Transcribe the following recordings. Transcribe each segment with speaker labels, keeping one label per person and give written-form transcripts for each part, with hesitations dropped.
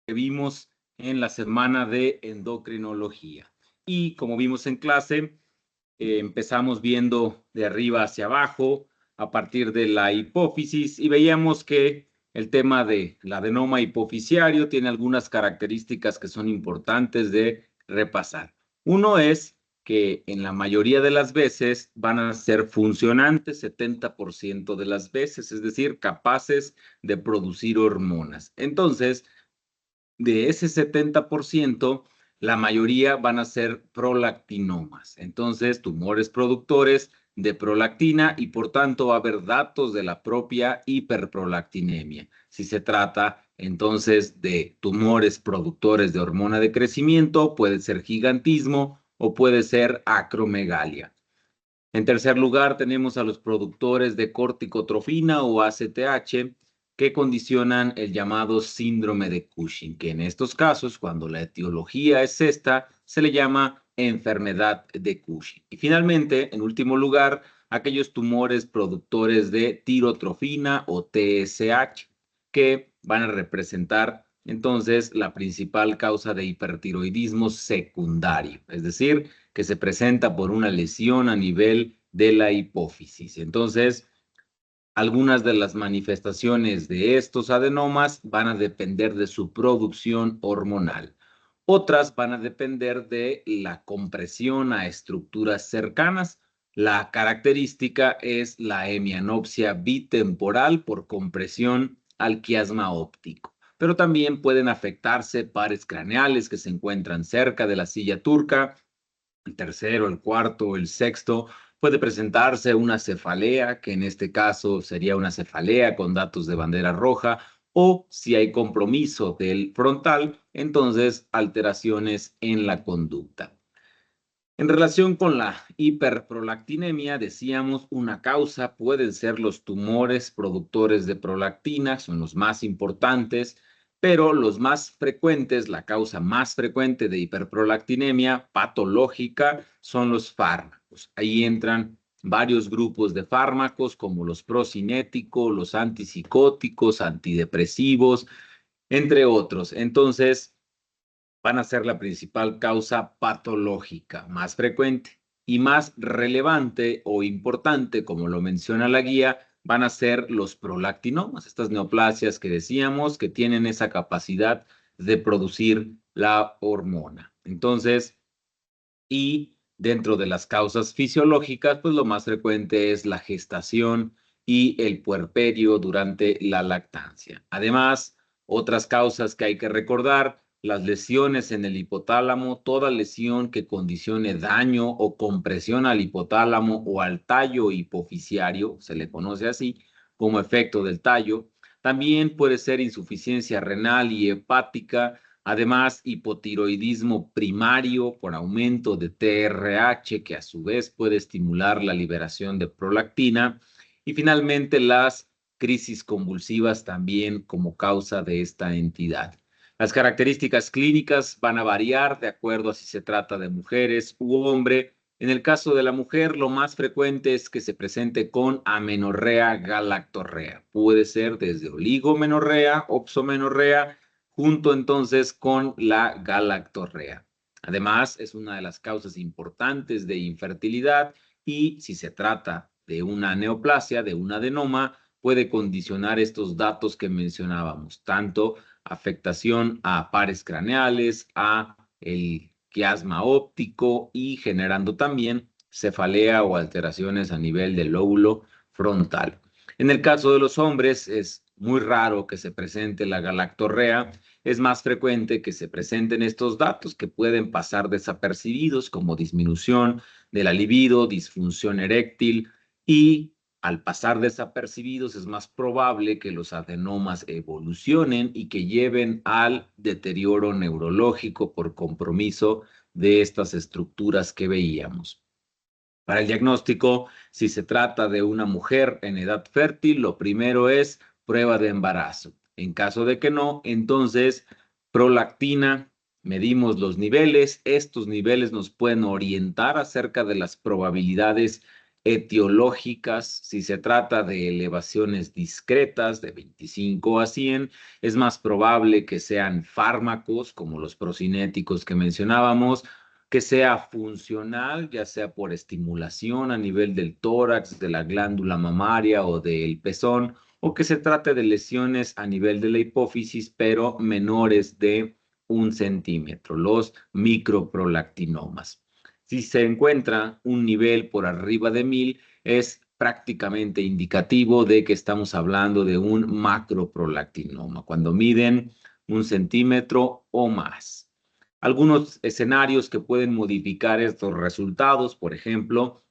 Speaker 1: que vimos en la semana de endocrinología. Y como vimos en clase, empezamos viendo de arriba hacia abajo a partir de la hipófisis y veíamos que el tema del adenoma hipofisiario tiene algunas características que son importantes de repasar. Uno es que en la mayoría de las veces van a ser funcionantes 70% de las veces, es decir, capaces de producir hormonas. Entonces, de ese 70%, la mayoría van a ser prolactinomas. Entonces, tumores productores de prolactina y por tanto va a haber datos de la propia hiperprolactinemia. Si se trata entonces de tumores productores de hormona de crecimiento, puede ser gigantismo o puede ser acromegalia. En tercer lugar, tenemos a los productores de corticotrofina o ACTH que condicionan el llamado síndrome de Cushing, que en estos casos, cuando la etiología es esta, se le llama enfermedad de Cushing. Y finalmente, en último lugar, aquellos tumores productores de tirotrofina o TSH, que van a representar entonces la principal causa de hipertiroidismo secundario, es decir, que se presenta por una lesión a nivel de la hipófisis. Entonces, algunas de las manifestaciones de estos adenomas van a depender de su producción hormonal. Otras van a depender de la compresión a estructuras cercanas. La característica es la hemianopsia bitemporal por compresión al quiasma óptico. Pero también pueden afectarse pares craneales que se encuentran cerca de la silla turca, el tercero, el cuarto, el sexto. Puede presentarse una cefalea, que en este caso sería una cefalea con datos de bandera roja, o si hay compromiso del frontal, entonces alteraciones en la conducta. En relación con la hiperprolactinemia, decíamos, una causa pueden ser los tumores productores de prolactina, son los más importantes, pero los más frecuentes, la causa más frecuente de hiperprolactinemia patológica son los fármacos. Ahí entran varios grupos de fármacos como los procinéticos, los antipsicóticos, antidepresivos, entre otros. Entonces, van a ser la principal causa patológica más frecuente y más relevante o importante, como lo menciona la guía, van a ser los prolactinomas, estas neoplasias que decíamos que tienen esa capacidad de producir la hormona. Entonces, y dentro de las causas fisiológicas, pues lo más frecuente es la gestación y el puerperio durante la lactancia. Además, otras causas que hay que recordar, las lesiones en el hipotálamo, toda lesión que condicione daño o compresión al hipotálamo o al tallo hipofisiario, se le conoce así, como efecto del tallo. También puede ser insuficiencia renal y hepática. Además, hipotiroidismo primario por aumento de TRH, que a su vez puede estimular la liberación de prolactina. Y finalmente, las crisis convulsivas también como causa de esta entidad. Las características clínicas van a variar de acuerdo a si se trata de mujeres u hombre. En el caso de la mujer, lo más frecuente es que se presente con amenorrea, galactorrea. Puede ser desde oligomenorrea, opsomenorrea, junto entonces con la galactorrea. Además, es una de las causas importantes de infertilidad y si se trata de una neoplasia, de un adenoma, puede condicionar estos datos que mencionábamos, tanto afectación a pares craneales, a el quiasma óptico y generando también cefalea o alteraciones a nivel del lóbulo frontal. En el caso de los hombres es muy raro que se presente la galactorrea, es más frecuente que se presenten estos datos que pueden pasar desapercibidos como disminución de la libido, disfunción eréctil y al pasar desapercibidos es más probable que los adenomas evolucionen y que lleven al deterioro neurológico por compromiso de estas estructuras que veíamos. Para el diagnóstico, si se trata de una mujer en edad fértil, lo primero es prueba de embarazo. En caso de que no, entonces prolactina, medimos los niveles. Estos niveles nos pueden orientar acerca de las probabilidades etiológicas. Si se trata de elevaciones discretas de 25 a 100, es más probable que sean fármacos como los procinéticos que mencionábamos, que sea funcional, ya sea por estimulación a nivel del tórax, de la glándula mamaria o del pezón, o que se trate de lesiones a nivel de la hipófisis, pero menores de 1 centímetro, los microprolactinomas. Si se encuentra un nivel por arriba de 1000, es prácticamente indicativo de que estamos hablando de un macroprolactinoma, cuando miden 1 centímetro o más. Algunos escenarios que pueden modificar estos resultados, por ejemplo,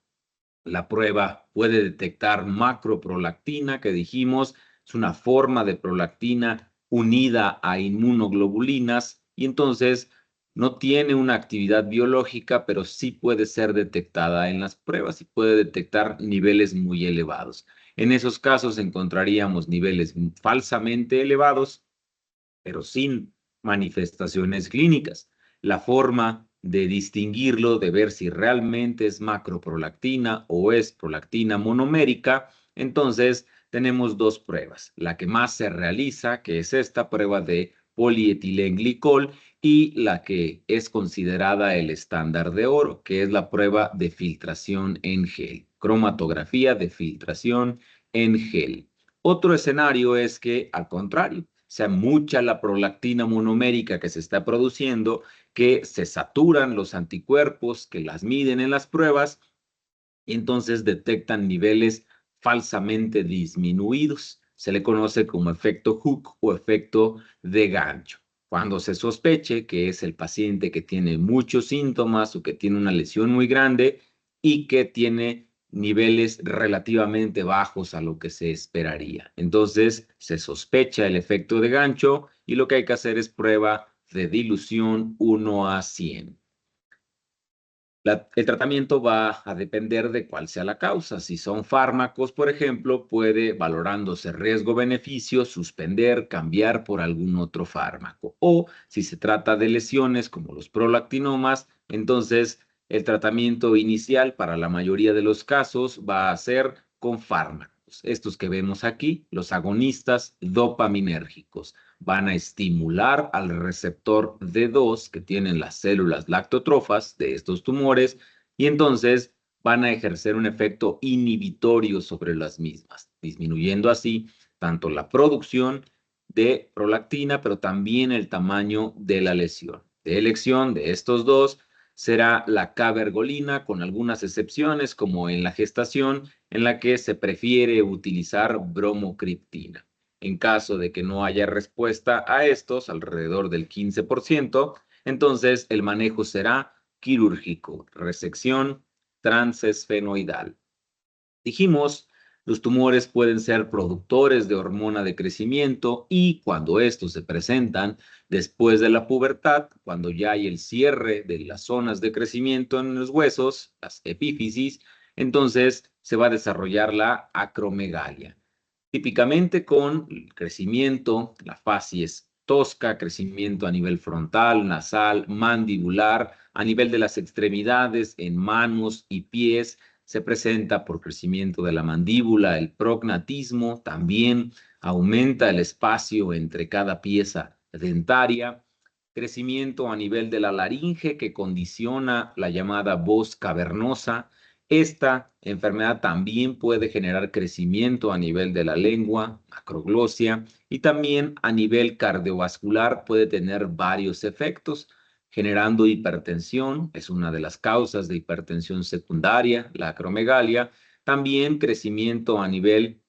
Speaker 1: la prueba puede detectar macroprolactina, que dijimos, es una forma de prolactina unida a inmunoglobulinas, y entonces no tiene una actividad biológica, pero sí puede ser detectada en las pruebas y puede detectar niveles muy elevados. En esos casos encontraríamos niveles falsamente elevados, pero sin manifestaciones clínicas. La forma de distinguirlo, de ver si realmente es macroprolactina o es prolactina monomérica, entonces tenemos dos pruebas. La que más se realiza, que es esta prueba de polietilenglicol, y la que es considerada el estándar de oro, que es la prueba de filtración en gel, cromatografía de filtración en gel. Otro escenario es que, al contrario, sea mucha la prolactina monomérica que se está produciendo, que se saturan los anticuerpos que las miden en las pruebas y entonces detectan niveles falsamente disminuidos. Se le conoce como efecto Hook o efecto de gancho. Cuando se sospeche que es el paciente que tiene muchos síntomas o que tiene una lesión muy grande y que tiene niveles relativamente bajos a lo que se esperaría. Entonces se sospecha el efecto de gancho y lo que hay que hacer es prueba de dilución 1 a 100. El tratamiento va a depender de cuál sea la causa. Si son fármacos, por ejemplo, puede, valorándose riesgo-beneficio, suspender, cambiar por algún otro fármaco. O si se trata de lesiones como los prolactinomas, entonces el tratamiento inicial para la mayoría de los casos va a ser con fármacos. Estos que vemos aquí, los agonistas dopaminérgicos, van a estimular al receptor D2 que tienen las células lactotrofas de estos tumores y entonces van a ejercer un efecto inhibitorio sobre las mismas, disminuyendo así tanto la producción de prolactina, pero también el tamaño de la lesión. De elección de estos dos será la cabergolina, con algunas excepciones, como en la gestación, en la que se prefiere utilizar bromocriptina. En caso de que no haya respuesta a estos, alrededor del 15%, entonces el manejo será quirúrgico, resección transesfenoidal. Dijimos, los tumores pueden ser productores de hormona de crecimiento y cuando estos se presentan después de la pubertad, cuando ya hay el cierre de las zonas de crecimiento en los huesos, las epífisis, entonces se va a desarrollar la acromegalia. Típicamente con el crecimiento, la facies tosca, crecimiento a nivel frontal, nasal, mandibular, a nivel de las extremidades, en manos y pies, se presenta por crecimiento de la mandíbula, el prognatismo, también aumenta el espacio entre cada pieza dentaria, crecimiento a nivel de la laringe que condiciona la llamada voz cavernosa. Esta enfermedad también puede generar crecimiento a nivel de la lengua, macroglosia, y también a nivel cardiovascular puede tener varios efectos, generando hipertensión, es una de las causas de hipertensión secundaria, la acromegalia, también crecimiento a nivel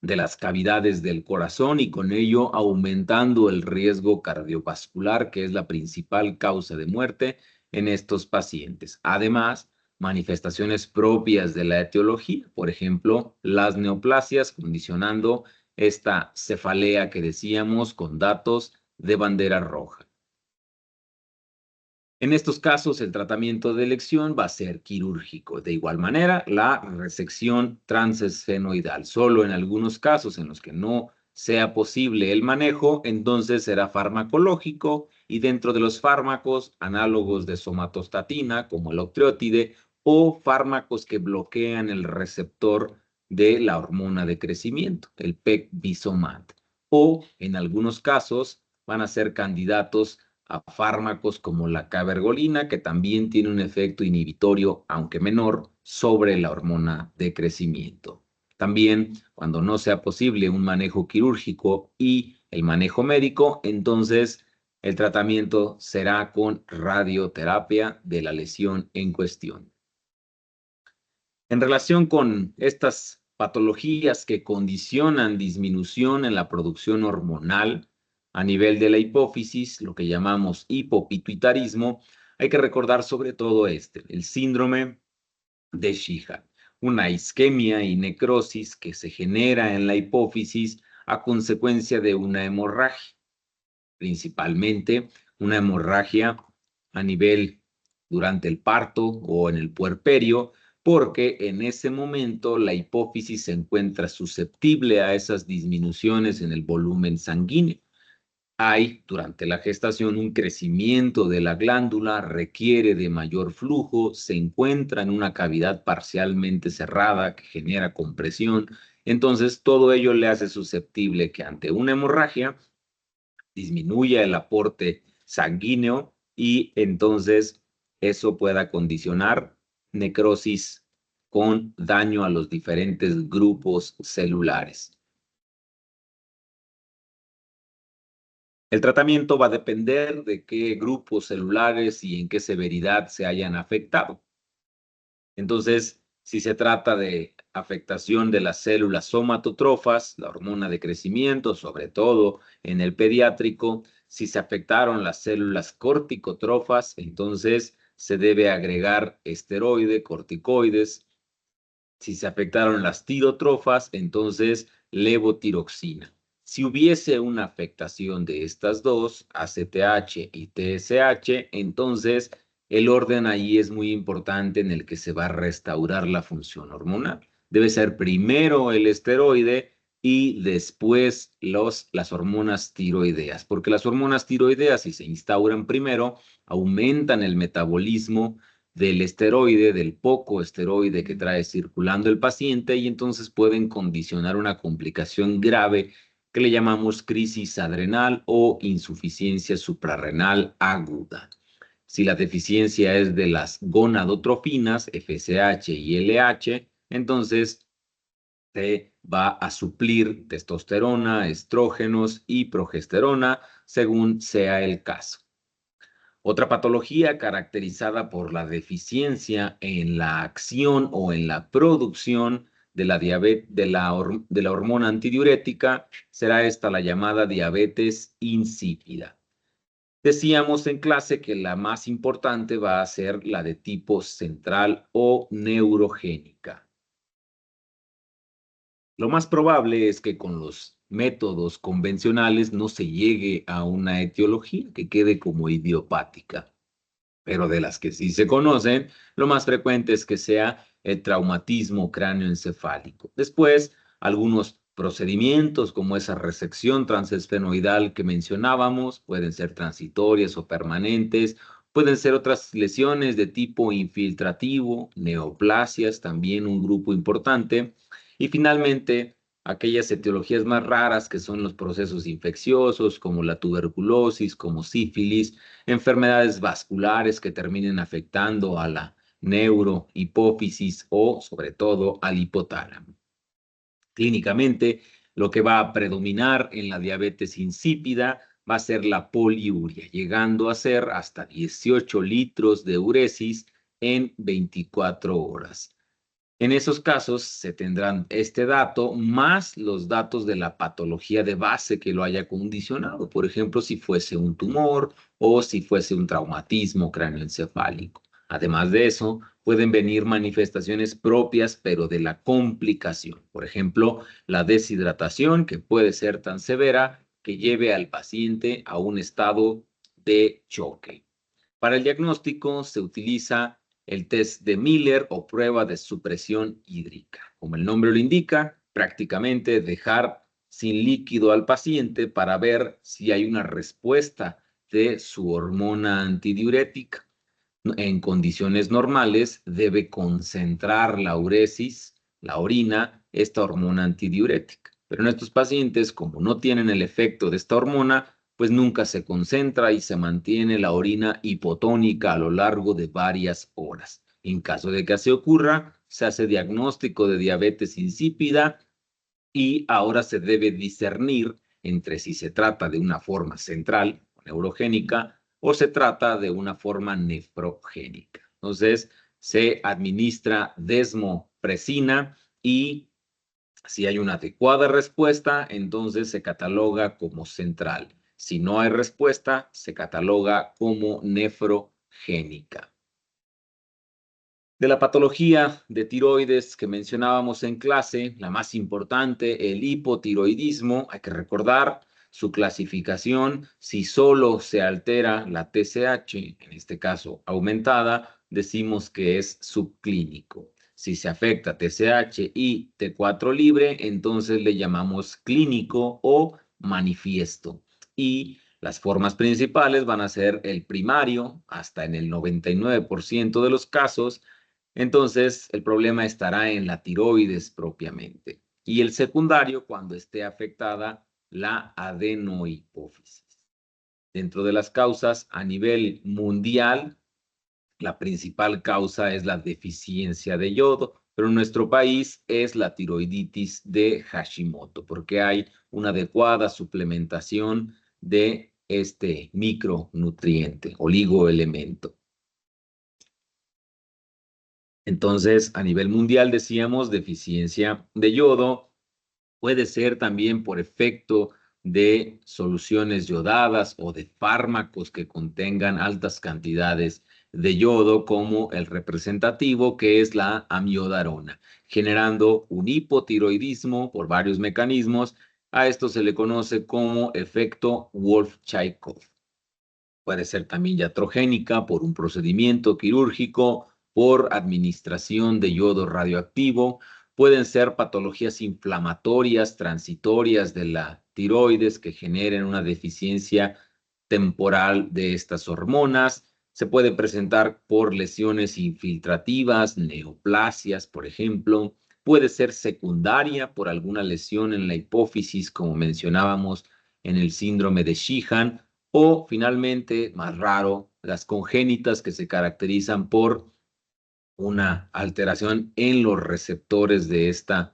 Speaker 1: de las cavidades del corazón y con ello aumentando el riesgo cardiovascular, que es la principal causa de muerte en estos pacientes. Además, manifestaciones propias de la etiología, por ejemplo, las neoplasias, condicionando esta cefalea que decíamos con datos de bandera roja. En estos casos, el tratamiento de elección va a ser quirúrgico. De igual manera, la resección transesfenoidal. Solo en algunos casos en los que no sea posible el manejo, entonces será farmacológico y dentro de los fármacos análogos de somatostatina, como el octreotide, o fármacos que bloquean el receptor de la hormona de crecimiento, el Pegvisomab, o en algunos casos van a ser candidatos a fármacos como la cabergolina, que también tiene un efecto inhibitorio, aunque menor, sobre la hormona de crecimiento. También, cuando no sea posible un manejo quirúrgico y el manejo médico, entonces el tratamiento será con radioterapia de la lesión en cuestión. En relación con estas patologías que condicionan disminución en la producción hormonal a nivel de la hipófisis, lo que llamamos hipopituitarismo, hay que recordar sobre todo el síndrome de Sheehan, una isquemia y necrosis que se genera en la hipófisis a consecuencia de una hemorragia, principalmente una hemorragia a nivel durante el parto o en el puerperio, porque en ese momento la hipófisis se encuentra susceptible a esas disminuciones en el volumen sanguíneo. Hay durante la gestación un crecimiento de la glándula, requiere de mayor flujo, se encuentra en una cavidad parcialmente cerrada que genera compresión. Entonces, todo ello le hace susceptible que ante una hemorragia disminuya el aporte sanguíneo y entonces eso pueda condicionar necrosis con daño a los diferentes grupos celulares. El tratamiento va a depender de qué grupos celulares y en qué severidad se hayan afectado. Entonces, si se trata de afectación de las células somatotrofas, la hormona de crecimiento, sobre todo en el pediátrico, si se afectaron las células corticotrofas, entonces se debe agregar esteroide, corticoides. Si se afectaron las tirotrofas, entonces levotiroxina. Si hubiese una afectación de estas dos, ACTH y TSH, entonces el orden ahí es muy importante en el que se va a restaurar la función hormonal. Debe ser primero el esteroide y después las hormonas tiroideas, porque las hormonas tiroideas, si se instauran primero, aumentan el metabolismo del esteroide, del poco esteroide que trae circulando el paciente, y entonces pueden condicionar una complicación grave que le llamamos crisis adrenal o insuficiencia suprarrenal aguda. Si la deficiencia es de las gonadotrofinas, FSH y LH, entonces se va a suplir testosterona, estrógenos y progesterona según sea el caso. Otra patología caracterizada por la deficiencia en la acción o en la producción de la hormona antidiurética será esta la llamada diabetes insípida. Decíamos en clase que la más importante va a ser la de tipo central o neurogénica. Lo más probable es que con los métodos convencionales no se llegue a una etiología que quede como idiopática, pero de las que sí se conocen, lo más frecuente es que sea el traumatismo cráneoencefálico. Después, algunos procedimientos como esa resección transesfenoidal que mencionábamos, pueden ser transitorias o permanentes, pueden ser otras lesiones de tipo infiltrativo, neoplasias, también un grupo importante, y finalmente aquellas etiologías más raras que son los procesos infecciosos como la tuberculosis, como sífilis, enfermedades vasculares que terminen afectando a la neurohipófisis o sobre todo al hipotálamo. Clínicamente, lo que va a predominar en la diabetes insípida va a ser la poliuria, llegando a ser hasta 18 litros de uresis en 24 horas. En esos casos se tendrán este dato más los datos de la patología de base que lo haya condicionado. Por ejemplo, si fuese un tumor o si fuese un traumatismo cráneoencefálico. Además de eso, pueden venir manifestaciones propias, pero de la complicación. Por ejemplo, la deshidratación, que puede ser tan severa que lleve al paciente a un estado de choque. Para el diagnóstico se utiliza el test de Miller o prueba de supresión hídrica. Como el nombre lo indica, prácticamente dejar sin líquido al paciente para ver si hay una respuesta de su hormona antidiurética. En condiciones normales debe concentrar la uresis, la orina, esta hormona antidiurética. Pero en estos pacientes, como no tienen el efecto de esta hormona, pues nunca se concentra y se mantiene la orina hipotónica a lo largo de varias horas. En caso de que así ocurra, se hace diagnóstico de diabetes insípida y ahora se debe discernir entre si se trata de una forma central, neurogénica, o se trata de una forma nefrogénica. Entonces, se administra desmopresina y si hay una adecuada respuesta, entonces se cataloga como central. Si no hay respuesta, se cataloga como nefrogénica. De la patología de tiroides que mencionábamos en clase, la más importante, el hipotiroidismo, hay que recordar su clasificación. Si solo se altera la TSH, en este caso aumentada, decimos que es subclínico. Si se afecta TSH y T4 libre, entonces le llamamos clínico o manifiesto. Y las formas principales van a ser el primario, hasta en el 99% de los casos. Entonces, el problema estará en la tiroides propiamente. Y el secundario, cuando esté afectada la adenohipófisis. Dentro de las causas a nivel mundial, la principal causa es la deficiencia de yodo, pero en nuestro país es la tiroiditis de Hashimoto, porque hay una adecuada suplementación de este micronutriente, oligoelemento. Entonces, a nivel mundial decíamos deficiencia de yodo, puede ser también por efecto de soluciones yodadas o de fármacos que contengan altas cantidades de yodo, como el representativo que es la amiodarona, generando un hipotiroidismo por varios mecanismos. A esto se le conoce como efecto Wolff-Chaikoff. Puede ser también iatrogénica por un procedimiento quirúrgico, por administración de yodo radioactivo. Pueden ser patologías inflamatorias transitorias de la tiroides que generen una deficiencia temporal de estas hormonas. Se puede presentar por lesiones infiltrativas, neoplasias, por ejemplo. Puede ser secundaria por alguna lesión en la hipófisis, como mencionábamos en el síndrome de Sheehan, o finalmente, más raro, las congénitas que se caracterizan por una alteración en los receptores de esta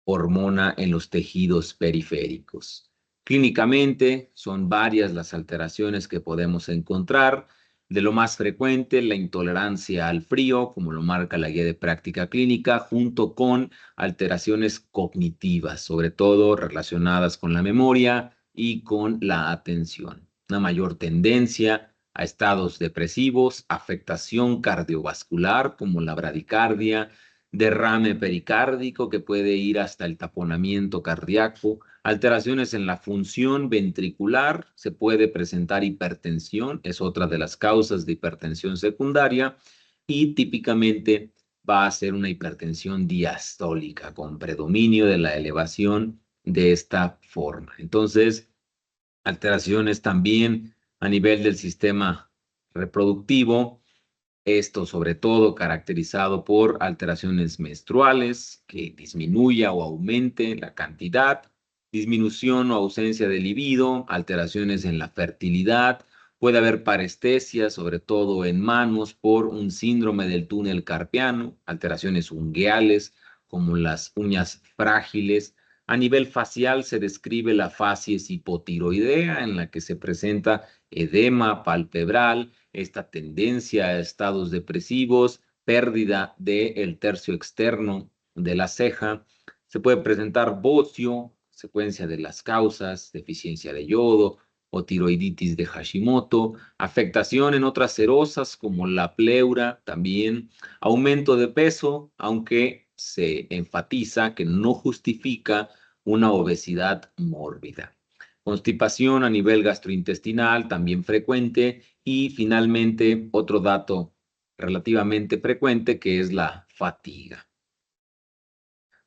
Speaker 1: hormona en los tejidos periféricos. Clínicamente son varias las alteraciones que podemos encontrar. De lo más frecuente, la intolerancia al frío, como lo marca la guía de práctica clínica, junto con alteraciones cognitivas, sobre todo relacionadas con la memoria y con la atención. Una mayor tendencia a estados depresivos, afectación cardiovascular como la bradicardia, derrame pericárdico que puede ir hasta el taponamiento cardíaco, alteraciones en la función ventricular, se puede presentar hipertensión, es otra de las causas de hipertensión secundaria, y típicamente va a ser una hipertensión diastólica con predominio de la elevación de esta forma. Entonces, alteraciones también a nivel del sistema reproductivo, esto sobre todo caracterizado por alteraciones menstruales, que disminuya o aumente la cantidad, disminución o ausencia de libido, alteraciones en la fertilidad, puede haber parestesia, sobre todo en manos, por un síndrome del túnel carpiano, alteraciones ungueales, como las uñas frágiles. A nivel facial se describe la facies hipotiroidea, en la que se presenta edema palpebral, esta tendencia a estados depresivos, pérdida del tercio externo de la ceja. Se puede presentar bocio, secuencia de las causas, deficiencia de yodo o tiroiditis de Hashimoto, afectación en otras serosas como la pleura, también aumento de peso, aunque se enfatiza que no justifica una obesidad mórbida. Constipación a nivel gastrointestinal, también frecuente. Y finalmente, otro dato relativamente frecuente que es la fatiga.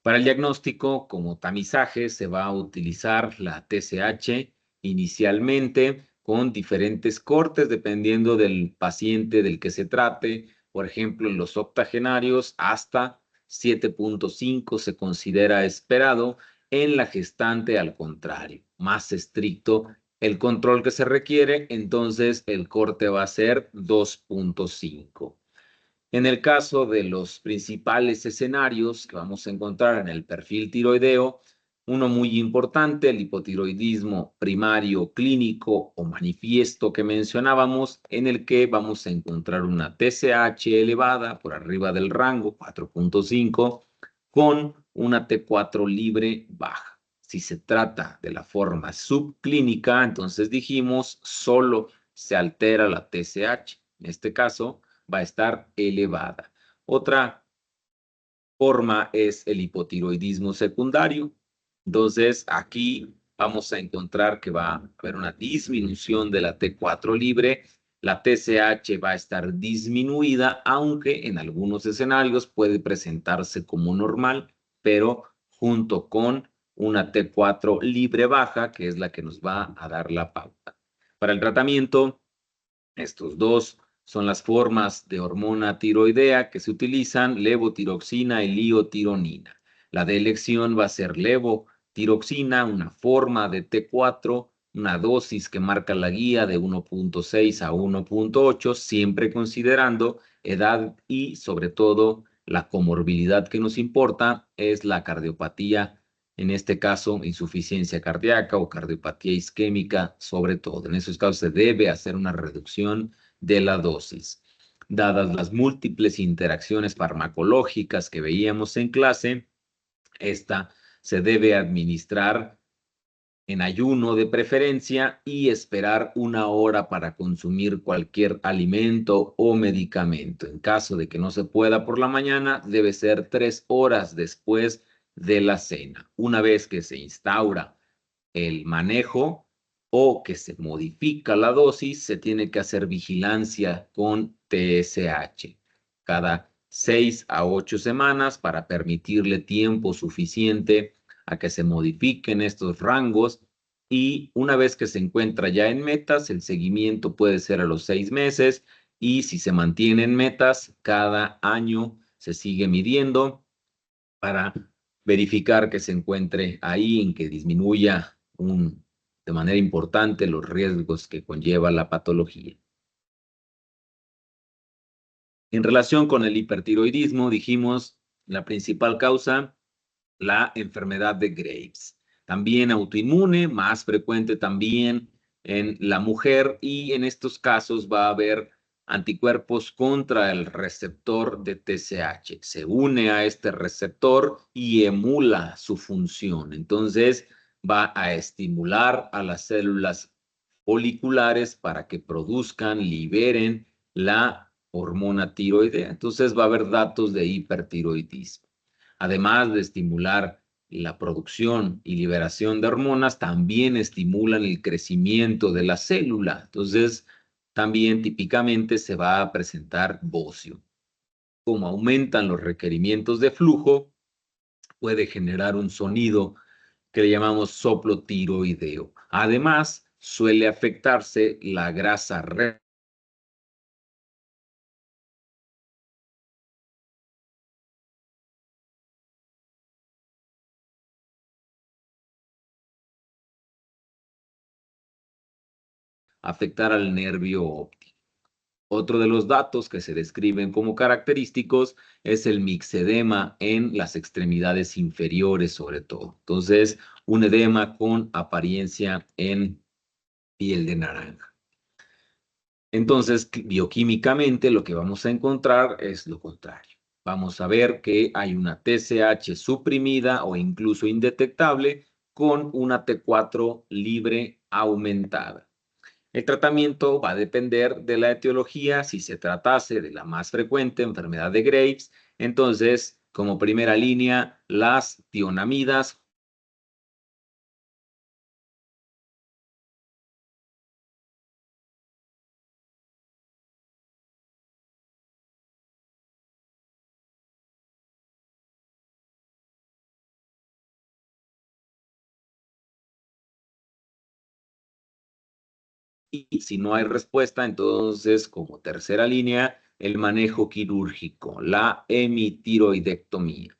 Speaker 1: Para el diagnóstico, como tamizaje, se va a utilizar la TSH inicialmente. con diferentes cortes dependiendo del paciente del que se trate. Por ejemplo, en los octogenarios hasta 7.5 se considera esperado. En la gestante, al contrario, más estricto el control que se requiere, entonces el corte va a ser 2.5. En el caso de los principales escenarios que vamos a encontrar en el perfil tiroideo, uno muy importante, el hipotiroidismo primario clínico o manifiesto que mencionábamos, en el que vamos a encontrar una TSH elevada por arriba del rango 4.5 con una T4 libre baja. Si se trata de la forma subclínica, entonces dijimos solo se altera la TSH. En este caso, va a estar elevada. Otra forma es el hipotiroidismo secundario. Entonces, aquí vamos a encontrar que va a haber una disminución de la T4 libre. La TSH va a estar disminuida, aunque en algunos escenarios puede presentarse como normal, pero junto con una T4 libre baja, que es la que nos va a dar la pauta. Para el tratamiento, estos dos son las formas de hormona tiroidea que se utilizan, levotiroxina y liotironina. La de elección va a ser levotiroxina, una forma de T4, una dosis que marca la guía de 1.6 a 1.8, siempre considerando edad y sobre todo la comorbilidad que nos importa es la cardiopatía, en este caso insuficiencia cardíaca o cardiopatía isquémica, sobre todo. En esos casos se debe hacer una reducción de la dosis. Dadas las múltiples interacciones farmacológicas que veíamos en clase, esta se debe administrar en ayuno de preferencia y esperar 1 hora para consumir cualquier alimento o medicamento. En caso de que no se pueda por la mañana, debe ser 3 horas después de la cena. Una vez que se instaura el manejo o que se modifica la dosis, se tiene que hacer vigilancia con TSH cada 6 a 8 semanas para permitirle tiempo suficiente a que se modifiquen estos rangos, y una vez que se encuentra ya en metas, el seguimiento puede ser a los 6 meses, y si se mantiene en metas, cada año se sigue midiendo para verificar que se encuentre ahí, en que disminuya de manera importante los riesgos que conlleva la patología. En relación con el hipertiroidismo, dijimos la principal causa, la enfermedad de Graves. También autoinmune, más frecuente también en la mujer, y en estos casos va a haber anticuerpos contra el receptor de TSH. Se une a este receptor y emula su función. Entonces va a estimular a las células foliculares para que produzcan, liberen la hormona tiroidea. Entonces va a haber datos de hipertiroidismo. Además de estimular la producción y liberación de hormonas, también estimulan el crecimiento de la célula. Entonces, también típicamente se va a presentar bocio. Como aumentan los requerimientos de flujo, puede generar un sonido que le llamamos soplo tiroideo. Además, suele afectarse la grasa afectar al nervio óptico. Otro de los datos que se describen como característicos es el mixedema en las extremidades inferiores, sobre todo. Entonces, un edema con apariencia en piel de naranja. Entonces, bioquímicamente lo que vamos a encontrar es lo contrario. Vamos a ver que hay una TSH suprimida o incluso indetectable con una T4 libre aumentada. El tratamiento va a depender de la etiología. Si se tratase de la más frecuente, enfermedad de Graves, entonces, como primera línea, las tionamidas. y si no hay respuesta, entonces como tercera línea, el manejo quirúrgico, la hemitiroidectomía.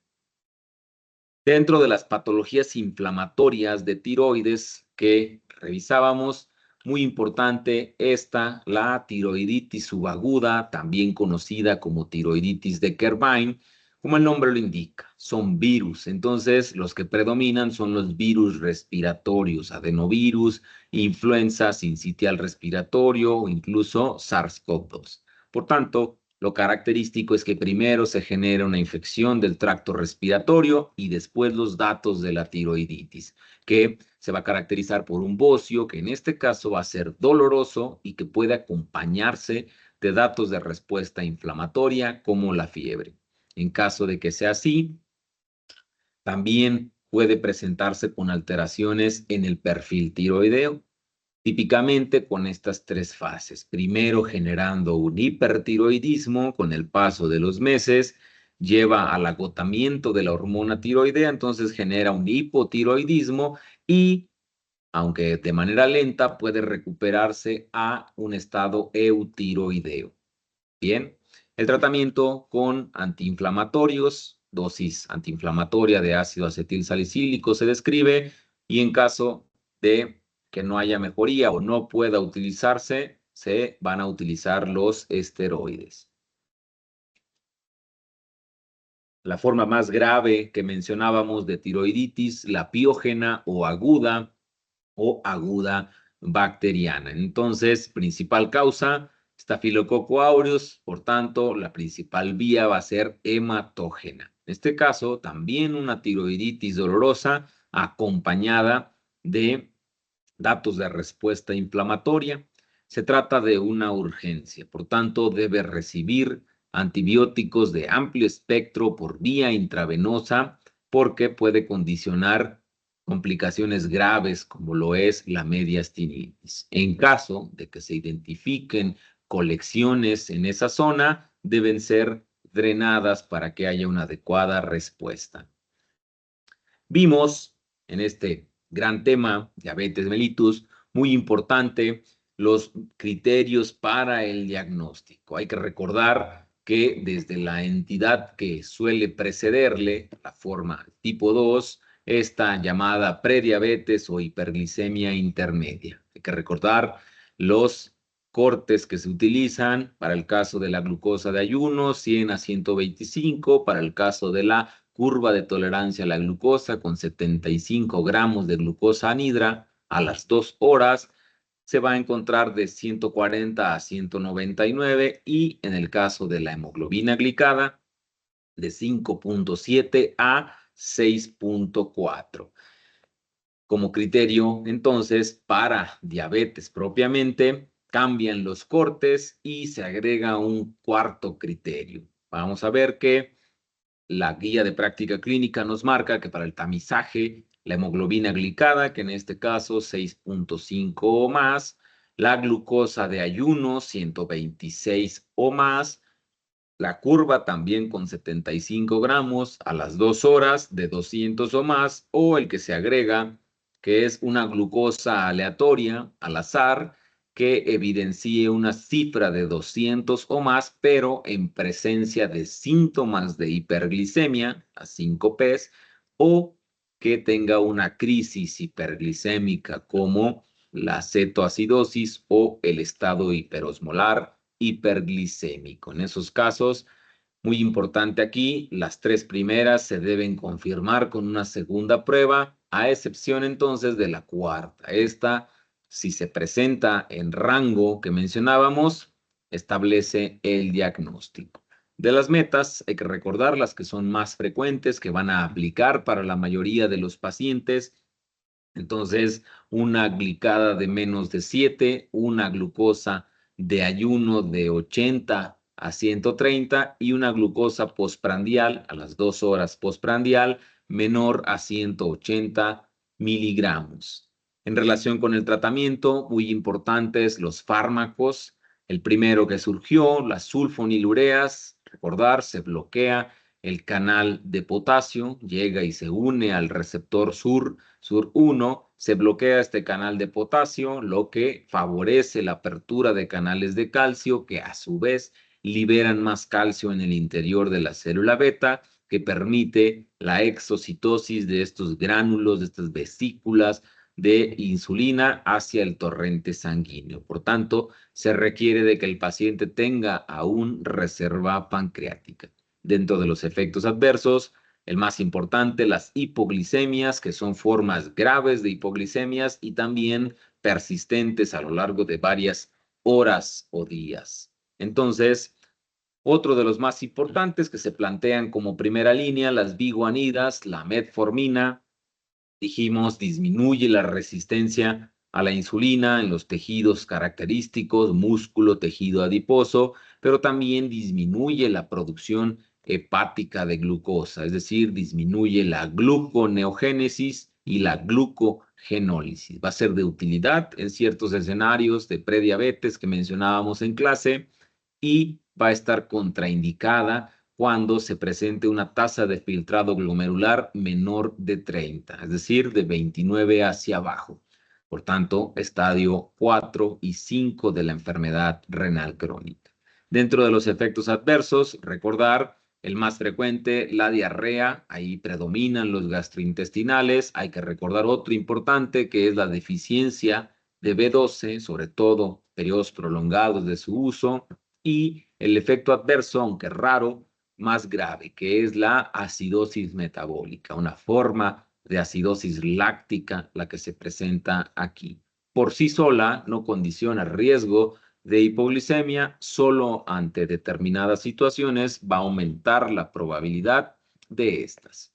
Speaker 1: Dentro de las patologías inflamatorias de tiroides que revisábamos, muy importante esta, la tiroiditis subaguda, también conocida como tiroiditis de Kerbein, como el nombre lo indica, son virus. Entonces, los que predominan son los virus respiratorios, adenovirus, influenza sincitial respiratorio o incluso SARS-CoV-2. Por tanto, lo característico es que primero se genera una infección del tracto respiratorio y después los datos de la tiroiditis, que se va a caracterizar por un bocio, que en este caso va a ser doloroso y que puede acompañarse de datos de respuesta inflamatoria como la fiebre. En caso de que sea así, también puede presentarse con alteraciones en el perfil tiroideo, típicamente con estas tres fases. Primero, generando un hipertiroidismo con el paso de los meses, lleva al agotamiento de la hormona tiroidea, entonces genera un hipotiroidismo y, aunque de manera lenta, puede recuperarse a un estado eutiroideo. Bien, el tratamiento con antiinflamatorios, dosis antiinflamatoria de ácido acetil salicílico se describe y en caso de que no haya mejoría o no pueda utilizarse, se van a utilizar los esteroides. La forma más grave que mencionábamos de tiroiditis, la piógena o aguda bacteriana. Entonces, principal causa, Staphylococcus aureus, por tanto, la principal vía va a ser hematógena. En este caso, también una tiroiditis dolorosa acompañada de datos de respuesta inflamatoria. Se trata de una urgencia, por tanto, debe recibir antibióticos de amplio espectro por vía intravenosa porque puede condicionar complicaciones graves como lo es la mediastinitis. En caso de que se identifiquen colecciones en esa zona, deben ser drenadas para que haya una adecuada respuesta. Vimos en este gran tema, diabetes mellitus, muy importante, los criterios para el diagnóstico. Hay que recordar que desde la entidad que suele precederle, la forma tipo 2, esta llamada prediabetes o hiperglicemia intermedia. Hay que recordar los cortes que se utilizan para el caso de la glucosa de ayuno, 100 a 125, para el caso de la curva de tolerancia a la glucosa con 75 gramos de glucosa anhidra a las 2 horas, se va a encontrar de 140 a 199 y en el caso de la hemoglobina glicada de 5.7 a 6.4. Como criterio, entonces, para diabetes propiamente, cambian los cortes y se agrega un cuarto criterio. Vamos a ver que la guía de práctica clínica nos marca que para el tamizaje, la hemoglobina glicada, que en este caso 6.5 o más, la glucosa de ayuno 126 o más, la curva también con 75 gramos a las 2 horas de 200 o más, o el que se agrega, que es una glucosa aleatoria al azar, que evidencie una cifra de 200 o más, pero en presencia de síntomas de hiperglicemia, a 5 Ps, o que tenga una crisis hiperglicémica como la cetoacidosis o el estado hiperosmolar hiperglicémico. En esos casos, muy importante aquí, las tres primeras se deben confirmar con una segunda prueba, a excepción entonces de la cuarta. Esta, si se presenta en rango que mencionábamos, establece el diagnóstico. De las metas, hay que recordar las que son más frecuentes, que van a aplicar para la mayoría de los pacientes. Entonces, una glicada de menos de 7, una glucosa de ayuno de 80 a 130 y una glucosa postprandial a las 2 horas postprandial menor a 180 miligramos. En relación con el tratamiento, muy importantes los fármacos. El primero que surgió, las sulfonilureas, recordar, se bloquea el canal de potasio, llega y se une al receptor sur1, se bloquea este canal de potasio, lo que favorece la apertura de canales de calcio que a su vez liberan más calcio en el interior de la célula beta, que permite la exocitosis de estos gránulos, de estas vesículas de insulina hacia el torrente sanguíneo. Por tanto, se requiere de que el paciente tenga aún reserva pancreática. Dentro de los efectos adversos, el más importante, las hipoglicemias, que son formas graves de hipoglicemias y también persistentes a lo largo de varias horas o días. Entonces, otro de los más importantes que se plantean como primera línea, las biguanidas, la metformina, dijimos, disminuye la resistencia a la insulina en los tejidos característicos, músculo, tejido adiposo, pero también disminuye la producción hepática de glucosa, es decir, disminuye la gluconeogénesis y la glucogenólisis. Va a ser de utilidad en ciertos escenarios de prediabetes que mencionábamos en clase y va a estar contraindicada cuando se presente una tasa de filtrado glomerular menor de 30, es decir, de 29 hacia abajo. Por tanto, estadio 4 y 5 de la enfermedad renal crónica. Dentro de los efectos adversos, recordar el más frecuente, la diarrea, ahí predominan los gastrointestinales. Hay que recordar otro importante que es la deficiencia de B12, sobre todo periodos prolongados de su uso, y el efecto adverso, aunque raro, más grave, que es la acidosis metabólica, una forma de acidosis láctica la que se presenta aquí. Por sí sola no condiciona riesgo de hipoglicemia, solo ante determinadas situaciones va a aumentar la probabilidad de estas.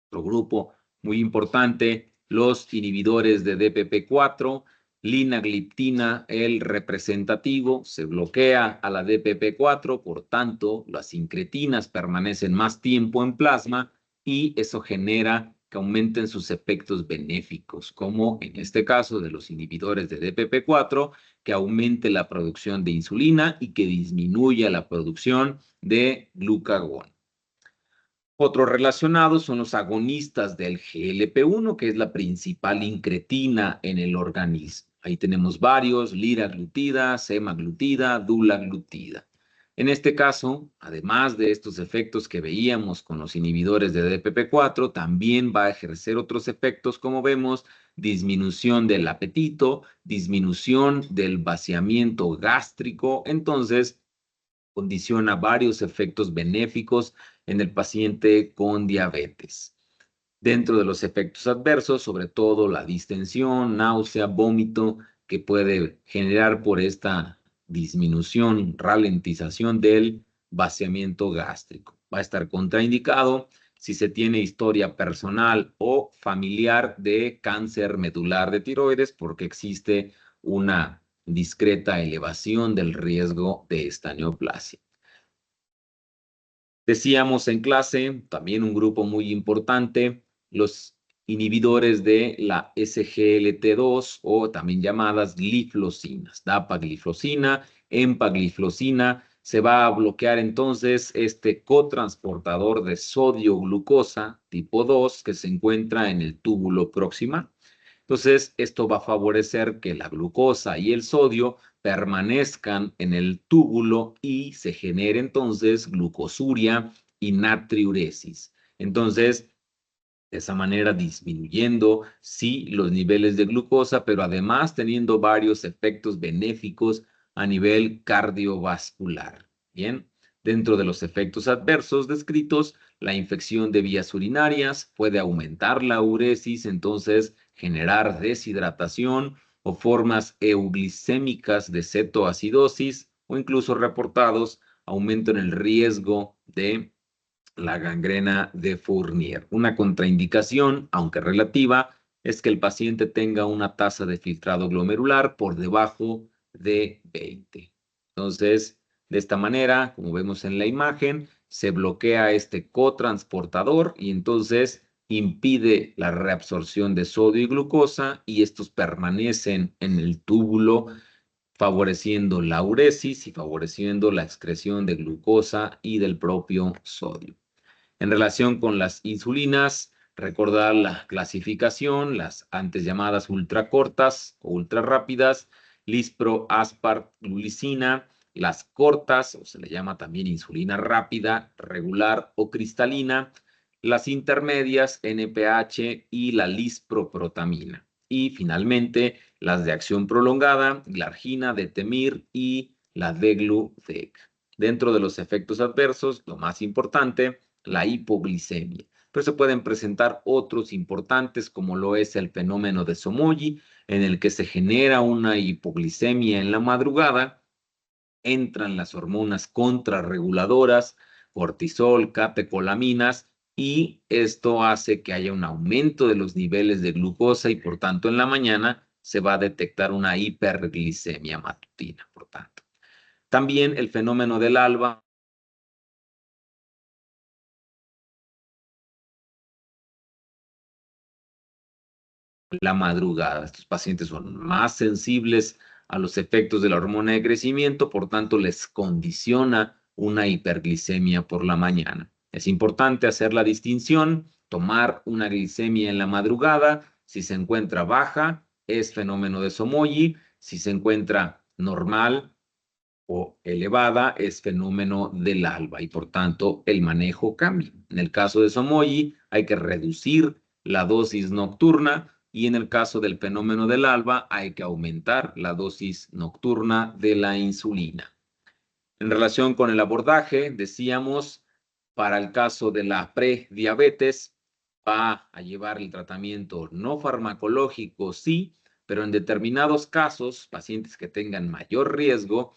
Speaker 1: Otro grupo muy importante, los inhibidores de DPP4, linagliptina, el representativo, se bloquea a la DPP4, por tanto, las incretinas permanecen más tiempo en plasma y eso genera que aumenten sus efectos benéficos, como en este caso de los inhibidores de DPP4, que aumente la producción de insulina y que disminuya la producción de glucagón. Otros relacionados son los agonistas del GLP-1, que es la principal incretina en el organismo. Ahí tenemos varios, liraglutida, semaglutida, dulaglutida. En este caso, además de estos efectos que veíamos con los inhibidores de DPP4, también va a ejercer otros efectos, como vemos, disminución del apetito, disminución del vaciamiento gástrico. Entonces, condiciona varios efectos benéficos en el paciente con diabetes. Dentro de los efectos adversos, sobre todo la distensión, náusea, vómito, que puede generar por esta disminución, ralentización del vaciamiento gástrico. Va a estar contraindicado si se tiene historia personal o familiar de cáncer medular de tiroides, porque existe una discreta elevación del riesgo de esta neoplasia. Decíamos en clase, también un grupo muy importante, los inhibidores de la SGLT2 o también llamadas gliflosinas, dapagliflosina, empagliflosina. Se va a bloquear entonces este cotransportador de sodio-glucosa tipo 2 que se encuentra en el túbulo proximal. Entonces, esto va a favorecer que la glucosa y el sodio permanezcan en el túbulo y se genere entonces glucosuria y natriuresis. Entonces, de esa manera disminuyendo, sí, los niveles de glucosa, pero además teniendo varios efectos benéficos a nivel cardiovascular. Bien, dentro de los efectos adversos descritos, la infección de vías urinarias puede aumentar la uresis, entonces generar deshidratación o formas euglicémicas de cetoacidosis o incluso reportados aumento en el riesgo de la gangrena de Fournier. Una contraindicación, aunque relativa, es que el paciente tenga una tasa de filtrado glomerular por debajo de 20. Entonces, de esta manera, como vemos en la imagen, se bloquea este cotransportador y entonces impide la reabsorción de sodio y glucosa y estos permanecen en el túbulo favoreciendo la uresis y favoreciendo la excreción de glucosa y del propio sodio. En relación con las insulinas, recordar la clasificación, las antes llamadas ultracortas o ultrarrápidas, lispro, aspart, glulicina, las cortas, o se le llama también insulina rápida, regular o cristalina, las intermedias, NPH y la lisproprotamina. Y finalmente, las de acción prolongada, glargina, detemir y la degludec. Dentro de los efectos adversos, lo más importante, la hipoglicemia. Pero se pueden presentar otros importantes, como lo es el fenómeno de Somogyi, en el que se genera una hipoglicemia en la madrugada, entran las hormonas contrarreguladoras, cortisol, catecolaminas, y esto hace que haya un aumento de los niveles de glucosa y por tanto en la mañana se va a detectar una hiperglicemia matutina, por tanto. También el fenómeno del alba la madrugada. Estos pacientes son más sensibles a los efectos de la hormona de crecimiento, por tanto les condiciona una hiperglicemia por la mañana. Es importante hacer la distinción, tomar una glicemia en la madrugada, si se encuentra baja, es fenómeno de Somogyi, si se encuentra normal o elevada, es fenómeno del alba y por tanto el manejo cambia. En el caso de Somogyi hay que reducir la dosis nocturna y en el caso del fenómeno del alba hay que aumentar la dosis nocturna de la insulina. En relación con el abordaje, decíamos, para el caso de la prediabetes, va a llevar el tratamiento no farmacológico, sí, pero en determinados casos, pacientes que tengan mayor riesgo,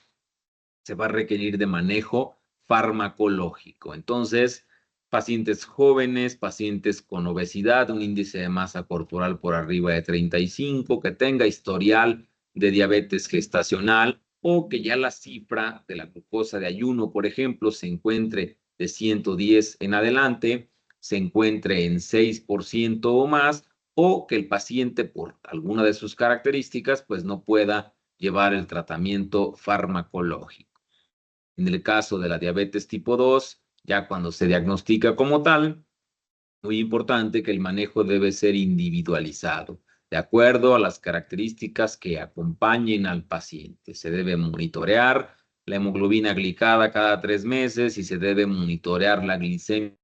Speaker 1: se va a requerir de manejo farmacológico. Entonces, pacientes jóvenes, pacientes con obesidad, un índice de masa corporal por arriba de 35, que tenga historial de diabetes gestacional o que ya la cifra de la glucosa de ayuno, por ejemplo, se encuentre de 110 en adelante, se encuentre en 6% o más, o que el paciente por alguna de sus características pues no pueda llevar el tratamiento farmacológico. En el caso de la diabetes tipo 2, ya cuando se diagnostica como tal, muy importante que el manejo debe ser individualizado, de acuerdo a las características que acompañen al paciente. Se debe monitorear la hemoglobina glicada cada 3 meses y se debe monitorear la glicemia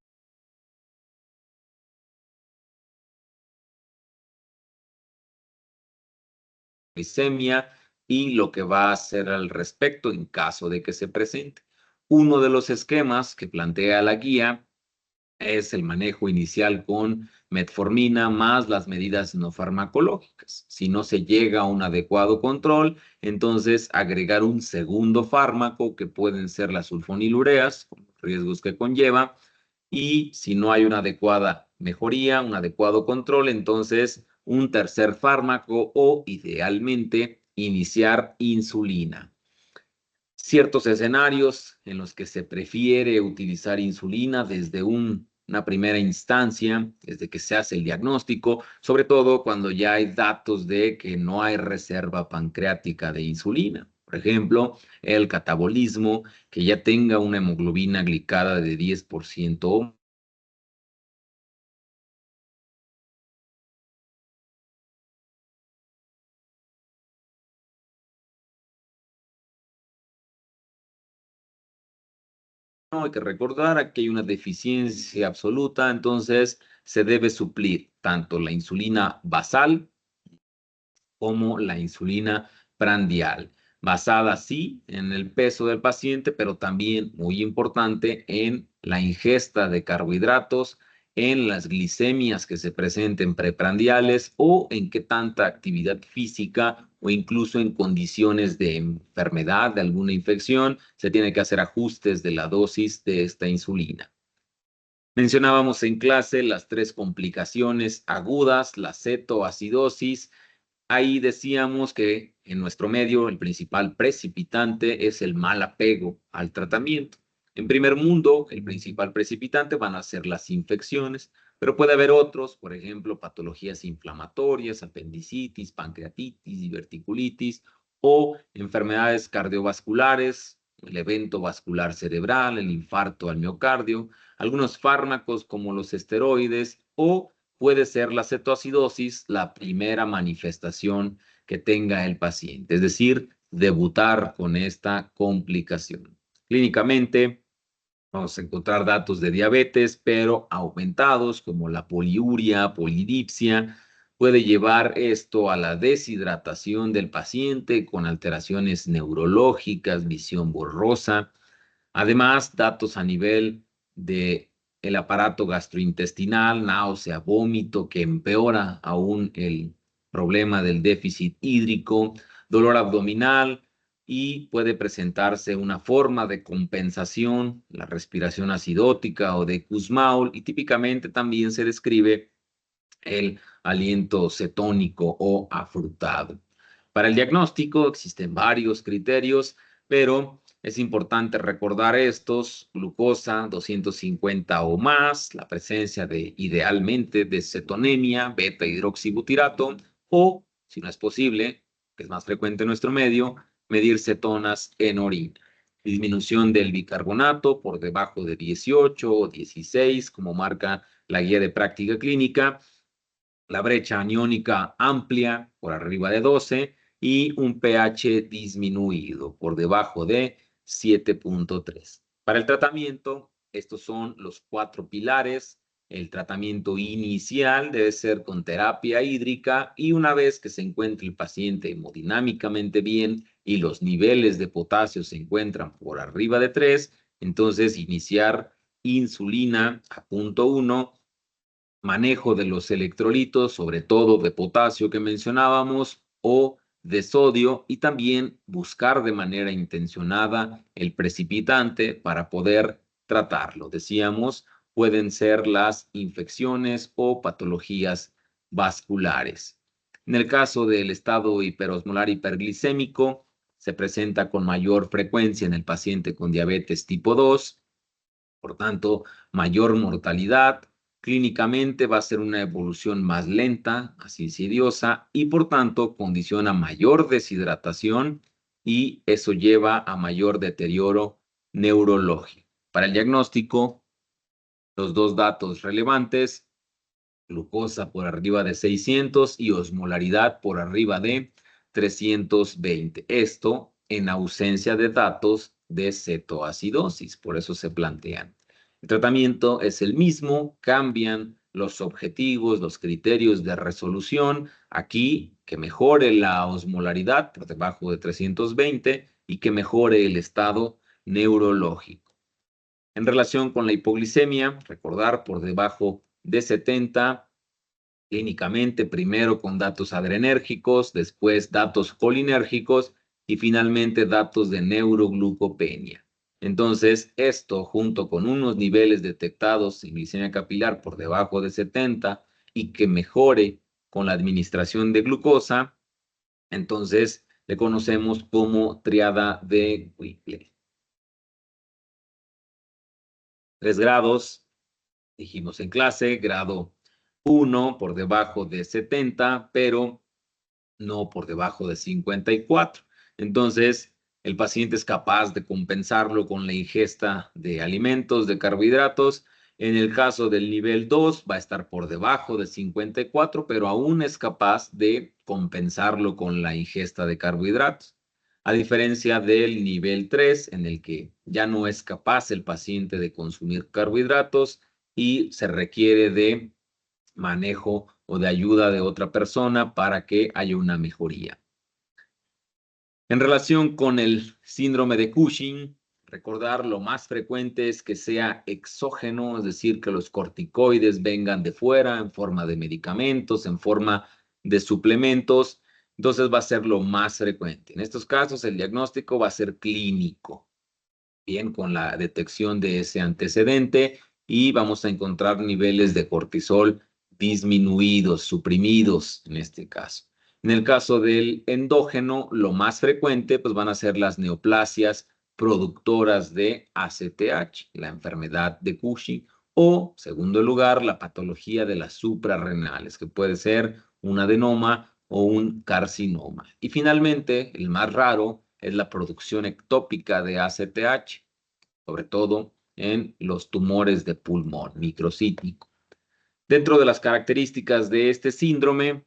Speaker 1: y lo que va a hacer al respecto en caso de que se presente. Uno de los esquemas que plantea la guía es el manejo inicial con metformina más las medidas no farmacológicas. Si no se llega a un adecuado control, entonces agregar un segundo fármaco que pueden ser las sulfonilureas, con los riesgos que conlleva, y si no hay una adecuada mejoría, un adecuado control, entonces un tercer fármaco o idealmente iniciar insulina. Ciertos escenarios en los que se prefiere utilizar insulina desde una primera instancia, desde que se hace el diagnóstico, sobre todo cuando ya hay datos de que no hay reserva pancreática de insulina. Por ejemplo, el catabolismo, que ya tenga una hemoglobina glicada de 10% o no, hay que recordar que hay una deficiencia absoluta, entonces se debe suplir tanto la insulina basal como la insulina prandial, basada sí en el peso del paciente, pero también muy importante en la ingesta de carbohidratos, en las glicemias que se presenten preprandiales o en qué tanta actividad física o incluso en condiciones de enfermedad, de alguna infección, se tiene que hacer ajustes de la dosis de esta insulina. Mencionábamos en clase las 3 complicaciones agudas, la cetoacidosis. Ahí decíamos que en nuestro medio el principal precipitante es el mal apego al tratamiento. En primer mundo, el principal precipitante van a ser las infecciones, pero puede haber otros, por ejemplo, patologías inflamatorias, apendicitis, pancreatitis, diverticulitis o enfermedades cardiovasculares, el evento vascular cerebral, el infarto al miocardio, algunos fármacos como los esteroides, o puede ser la cetoacidosis la primera manifestación que tenga el paciente, es decir, debutar con esta complicación. Clínicamente, vamos a encontrar datos de diabetes, pero aumentados, como la poliuria, polidipsia. Puede llevar esto a la deshidratación del paciente con alteraciones neurológicas, visión borrosa. Además, datos a nivel de el aparato gastrointestinal, náusea, vómito, que empeora aún el problema del déficit hídrico, dolor abdominal, y puede presentarse una forma de compensación, la respiración acidótica o de Kussmaul, y típicamente también se describe el aliento cetónico o afrutado. Para el diagnóstico existen varios criterios, pero es importante recordar estos: glucosa 250 o más, la presencia de, idealmente, de cetonemia, beta hidroxibutirato, o, si no es posible, que es más frecuente en nuestro medio, medir cetonas en orina. Disminución del bicarbonato por debajo de 18 o 16, como marca la guía de práctica clínica, la brecha aniónica amplia por arriba de 12 y un pH disminuido por debajo de 7.3. Para el tratamiento, estos son los 4 pilares. El tratamiento inicial debe ser con terapia hídrica, y una vez que se encuentre el paciente hemodinámicamente bien y los niveles de potasio se encuentran por arriba de 3, entonces iniciar insulina a punto 1, manejo de los electrolitos, sobre todo de potasio que mencionábamos, o de sodio, y también buscar de manera intencionada el precipitante para poder tratarlo. Decíamos, pueden ser las infecciones o patologías vasculares. En el caso del estado hiperosmolar hiperglicémico, se presenta con mayor frecuencia en el paciente con diabetes tipo 2, por tanto, mayor mortalidad. Clínicamente va a ser una evolución más lenta, más insidiosa, y por tanto condiciona mayor deshidratación, y eso lleva a mayor deterioro neurológico. Para el diagnóstico, los dos datos relevantes: glucosa por arriba de 600 y osmolaridad por arriba de 320. Esto en ausencia de datos de cetoacidosis, por eso se plantean. El tratamiento es el mismo, cambian los objetivos, los criterios de resolución. Aquí, que mejore la osmolaridad por debajo de 320 y que mejore el estado neurológico. En relación con la hipoglicemia, recordar por debajo de 70, clínicamente primero con datos adrenérgicos, después datos colinérgicos y finalmente datos de neuroglucopenia. Entonces, esto junto con unos niveles detectados en glicemia capilar por debajo de 70 y que mejore con la administración de glucosa, entonces le conocemos como triada de Whipple. 3 grados, dijimos en clase: grado 1 por debajo de 70, pero no por debajo de 54. Entonces, el paciente es capaz de compensarlo con la ingesta de alimentos, de carbohidratos. En el caso del nivel 2, va a estar por debajo de 54, pero aún es capaz de compensarlo con la ingesta de carbohidratos. A diferencia del nivel 3, en el que ya no es capaz el paciente de consumir carbohidratos y se requiere de manejo o de ayuda de otra persona para que haya una mejoría. En relación con el síndrome de Cushing, recordar, lo más frecuente es que sea exógeno, es decir, que los corticoides vengan de fuera en forma de medicamentos, en forma de suplementos. Entonces va a ser lo más frecuente. En estos casos el diagnóstico va a ser clínico, bien, con la detección de ese antecedente, y vamos a encontrar niveles de cortisol disminuidos, suprimidos en este caso. En el caso del endógeno, lo más frecuente pues van a ser las neoplasias productoras de ACTH, la enfermedad de Cushing, o, segundo lugar, la patología de las suprarrenales, que puede ser un adenoma o un carcinoma. Y finalmente, el más raro, es la producción ectópica de ACTH, sobre todo en los tumores de pulmón microcítico. Dentro de las características de este síndrome,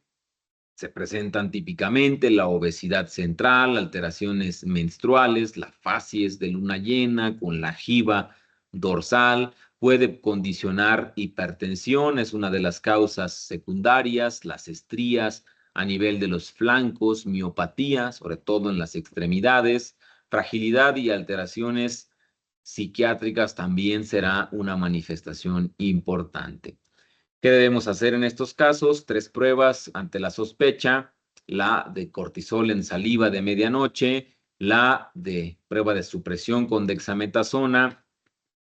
Speaker 1: se presentan típicamente la obesidad central, alteraciones menstruales, la facies de luna llena con la jiba dorsal, puede condicionar hipertensión, es una de las causas secundarias, las estrías a nivel de los flancos, miopatía, sobre todo en las extremidades, fragilidad y alteraciones psiquiátricas también será una manifestación importante. ¿Qué debemos hacer en estos casos? 3 pruebas ante la sospecha, la de cortisol en saliva de medianoche, la de prueba de supresión con dexametasona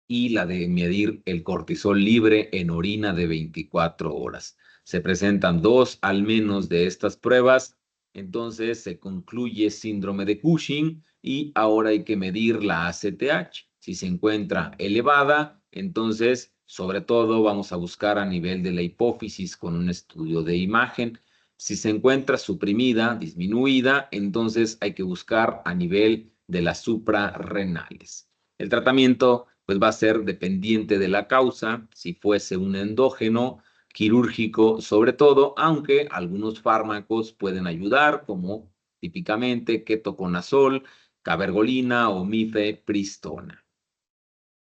Speaker 1: y la de medir el cortisol libre en orina de 24 horas. Se presentan 2 al menos de estas pruebas, entonces se concluye síndrome de Cushing y ahora hay que medir la ACTH. Si se encuentra elevada, entonces sobre todo vamos a buscar a nivel de la hipófisis con un estudio de imagen. Si se encuentra suprimida, disminuida, entonces hay que buscar a nivel de las suprarrenales. El tratamiento pues va a ser dependiente de la causa, si fuese un endógeno, quirúrgico sobre todo, aunque algunos fármacos pueden ayudar, como típicamente ketoconazol, cabergolina o mifepristona.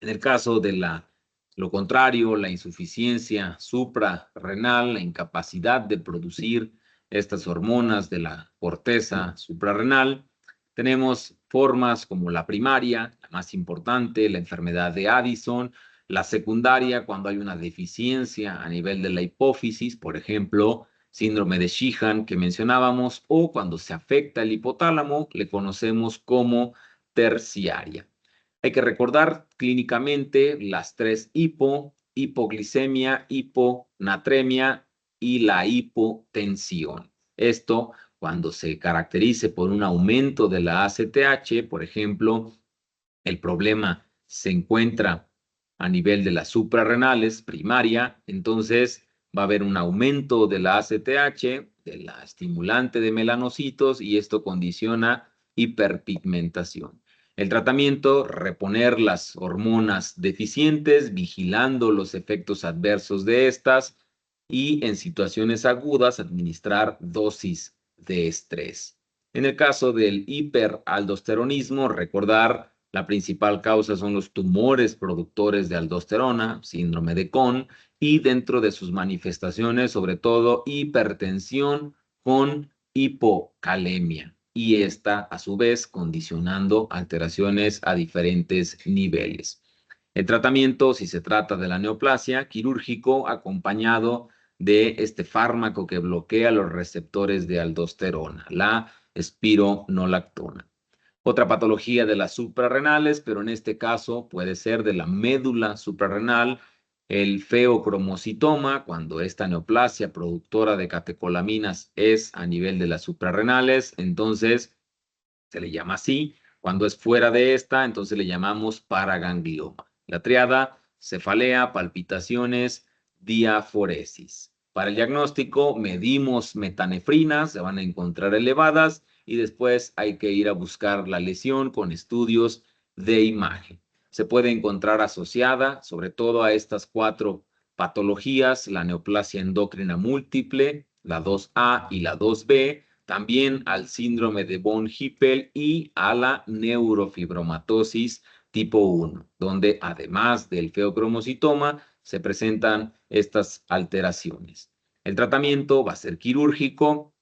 Speaker 1: En el caso de lo contrario, la insuficiencia suprarrenal, la incapacidad de producir estas hormonas de la corteza suprarrenal, tenemos formas como la primaria, la más importante, la enfermedad de Addison, la secundaria cuando hay una deficiencia a nivel de la hipófisis, por ejemplo, síndrome de Sheehan que mencionábamos, o cuando se afecta el hipotálamo, le conocemos como terciaria. Hay que recordar clínicamente las 3 hipoglicemia, hiponatremia y la hipotensión. Esto cuando se caracterice por un aumento de la ACTH, por ejemplo, el problema se encuentra a nivel de las suprarrenales primaria, entonces va a haber un aumento de la ACTH, de la estimulante de melanocitos, y esto condiciona hiperpigmentación. El tratamiento, reponer las hormonas deficientes, vigilando los efectos adversos de estas y en situaciones agudas administrar dosis de estrés. En el caso del hiperaldosteronismo, recordar la principal causa son los tumores productores de aldosterona, síndrome de Cohn, y dentro de sus manifestaciones, sobre todo hipertensión con hipocalemia. Y esta, a su vez, condicionando alteraciones a diferentes niveles. El tratamiento, si se trata de la neoplasia, quirúrgico, acompañado de este fármaco que bloquea los receptores de aldosterona, la espironolactona. Otra patología de las suprarrenales, pero en este caso puede ser de la médula suprarrenal, el feocromocitoma, cuando esta neoplasia productora de catecolaminas es a nivel de las suprarrenales, entonces se le llama así. Cuando es fuera de esta, entonces le llamamos paraganglioma. La triada, cefalea, palpitaciones, diaforesis. Para el diagnóstico, medimos metanefrinas, se van a encontrar elevadas y después hay que ir a buscar la lesión con estudios de imagen. Se puede encontrar asociada, sobre todo a estas 4 patologías, la neoplasia endocrina múltiple, la 2A y la 2B, también al síndrome de von Hippel y a la neurofibromatosis tipo 1, donde además del feocromocitoma se presentan estas alteraciones. El tratamiento va a ser quirúrgico,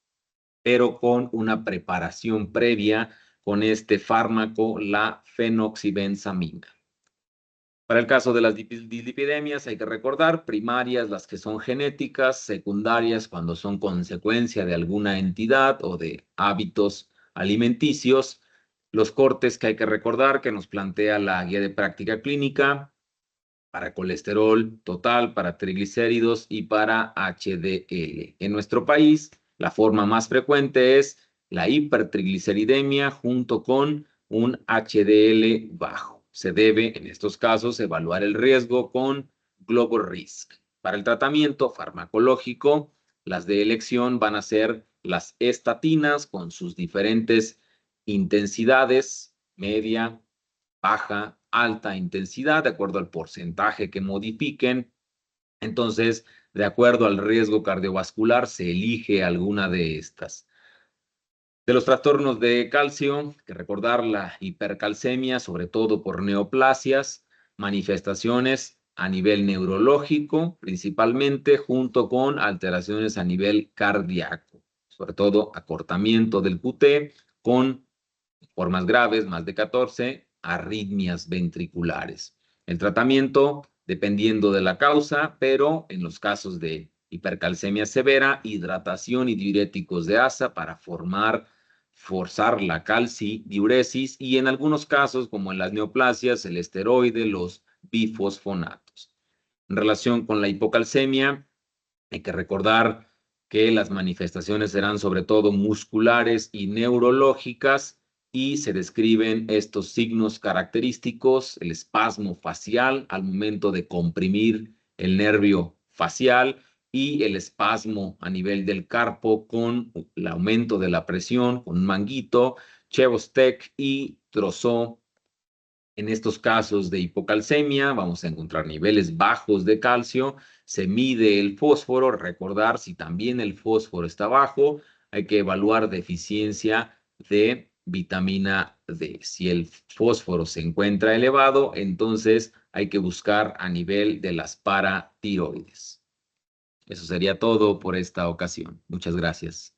Speaker 1: pero con una preparación previa con este fármaco, la fenoxibenzamina. Para el caso de las dislipidemias hay que recordar primarias las que son genéticas, secundarias cuando son consecuencia de alguna entidad o de hábitos alimenticios, los cortes que hay que recordar que nos plantea la guía de práctica clínica para colesterol total, para triglicéridos y para HDL. En nuestro país, la forma más frecuente es la hipertrigliceridemia junto con un HDL bajo. Se debe, en estos casos, evaluar el riesgo con Global Risk. Para el tratamiento farmacológico, las de elección van a ser las estatinas con sus diferentes intensidades, media, baja, alta intensidad, de acuerdo al porcentaje que modifiquen. Entonces, de acuerdo al riesgo cardiovascular, se elige alguna de estas. De los trastornos de calcio, hay que recordar la hipercalcemia, sobre todo por neoplasias, manifestaciones a nivel neurológico, principalmente junto con alteraciones a nivel cardíaco, sobre todo acortamiento del QT con formas graves, más de 14, arritmias ventriculares. El tratamiento, dependiendo de la causa, pero en los casos de hipercalcemia severa, hidratación y diuréticos de asa para forzar la calcidiuresis y en algunos casos, como en las neoplasias, el esteroide, los bifosfonatos. En relación con la hipocalcemia, hay que recordar que las manifestaciones serán sobre todo musculares y neurológicas y se describen estos signos característicos, el espasmo facial al momento de comprimir el nervio facial y el espasmo a nivel del carpo con el aumento de la presión, con un manguito, Chebostek y Trousseau. En estos casos de hipocalcemia vamos a encontrar niveles bajos de calcio, se mide el fósforo, recordar si también el fósforo está bajo, hay que evaluar deficiencia de vitamina D. Si el fósforo se encuentra elevado, entonces hay que buscar a nivel de las paratiroides. Eso sería todo por esta ocasión. Muchas gracias.